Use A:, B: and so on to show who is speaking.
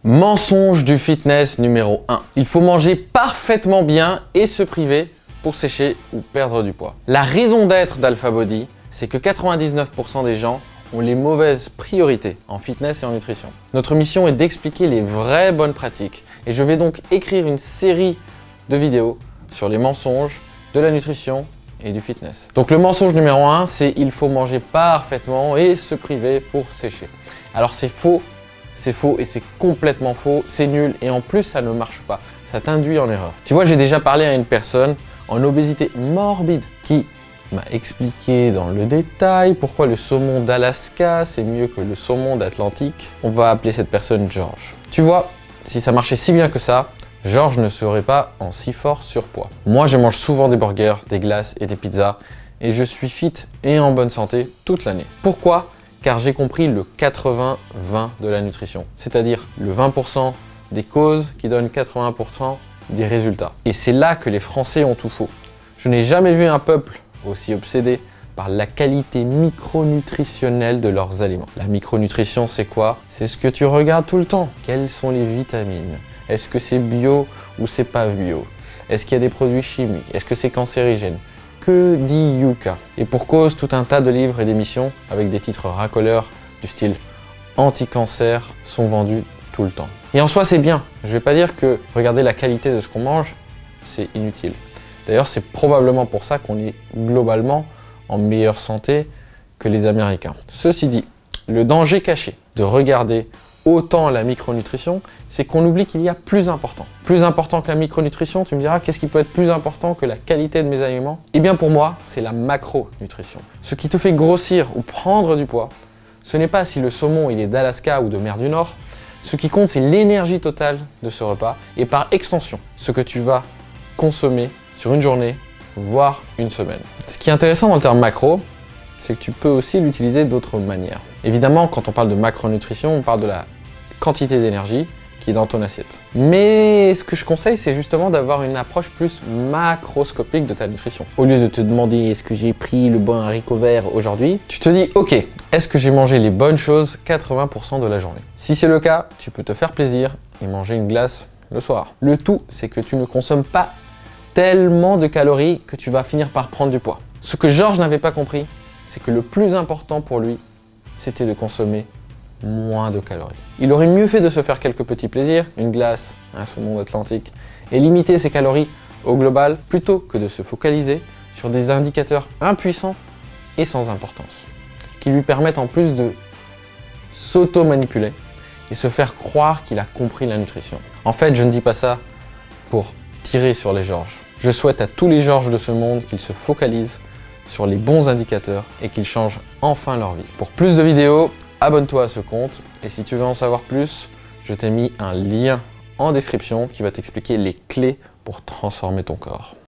A: Mensonge du fitness numéro 1. Il faut manger parfaitement bien et se priver pour sécher ou perdre du poids. La raison d'être d'Alpha Body, c'est que 99% des gens ont les mauvaises priorités en fitness et en nutrition. Notre mission est d'expliquer les vraies bonnes pratiques et je vais donc écrire une série de vidéos sur les mensonges de la nutrition et du fitness. Donc le mensonge numéro 1, c'est il faut manger parfaitement et se priver pour sécher. Alors c'est faux et c'est complètement faux, c'est nul et en plus ça ne marche pas, ça t'induit en erreur. Tu vois, j'ai déjà parlé à une personne en obésité morbide qui m'a expliqué dans le détail pourquoi le saumon d'Alaska c'est mieux que le saumon d'Atlantique. On va appeler cette personne Georges. Tu vois, si ça marchait si bien que ça, Georges ne serait pas en si fort surpoids. Moi je mange souvent des burgers, des glaces et des pizzas et je suis fit et en bonne santé toute l'année. Pourquoi ? Car j'ai compris le 80-20 de la nutrition, c'est-à-dire le 20% des causes qui donnent 80% des résultats. Et c'est là que les Français ont tout faux. Je n'ai jamais vu un peuple aussi obsédé par la qualité micronutritionnelle de leurs aliments. La micronutrition, c'est quoi? C'est ce que tu regardes tout le temps. Quelles sont les vitamines? Est-ce que c'est bio ou c'est pas bio? Est-ce qu'il y a des produits chimiques? Est-ce que c'est cancérigène? Que dit Yuka? Et pour cause, tout un tas de livres et d'émissions avec des titres racoleurs du style anti-cancer sont vendus tout le temps. Et en soi, c'est bien. Je ne vais pas dire que regarder la qualité de ce qu'on mange, c'est inutile. D'ailleurs, c'est probablement pour ça qu'on est globalement en meilleure santé que les Américains. Ceci dit, le danger caché de regarder autant la micronutrition, c'est qu'on oublie qu'il y a plus important. Plus important que la micronutrition, tu me diras, qu'est-ce qui peut être plus important que la qualité de mes aliments? Eh bien pour moi, c'est la macronutrition. Ce qui te fait grossir ou prendre du poids, ce n'est pas si le saumon il est d'Alaska ou de mer du Nord. Ce qui compte, c'est l'énergie totale de ce repas et par extension, ce que tu vas consommer sur une journée, voire une semaine. Ce qui est intéressant dans le terme macro, c'est que tu peux aussi l'utiliser d'autres manières. Évidemment, quand on parle de macronutrition, on parle de la quantité d'énergie qui est dans ton assiette. Mais ce que je conseille, c'est justement d'avoir une approche plus macroscopique de ta nutrition. Au lieu de te demander est-ce que j'ai pris le bon haricot vert aujourd'hui, tu te dis ok, est-ce que j'ai mangé les bonnes choses 80% de la journée? Si c'est le cas, tu peux te faire plaisir et manger une glace le soir. Le tout, c'est que tu ne consommes pas tellement de calories que tu vas finir par prendre du poids. Ce que Georges n'avait pas compris, c'est que le plus important pour lui, c'était de consommer moins de calories. Il aurait mieux fait de se faire quelques petits plaisirs, une glace, un saumon d'Atlantique, et limiter ses calories au global, plutôt que de se focaliser sur des indicateurs impuissants et sans importance, qui lui permettent en plus de s'auto-manipuler et se faire croire qu'il a compris la nutrition. En fait, je ne dis pas ça pour tirer sur les Georges. Je souhaite à tous les Georges de ce monde qu'ils se focalisent sur les bons indicateurs et qu'ils changent enfin leur vie. Pour plus de vidéos, abonne-toi à ce compte et si tu veux en savoir plus, je t'ai mis un lien en description qui va t'expliquer les clés pour transformer ton corps.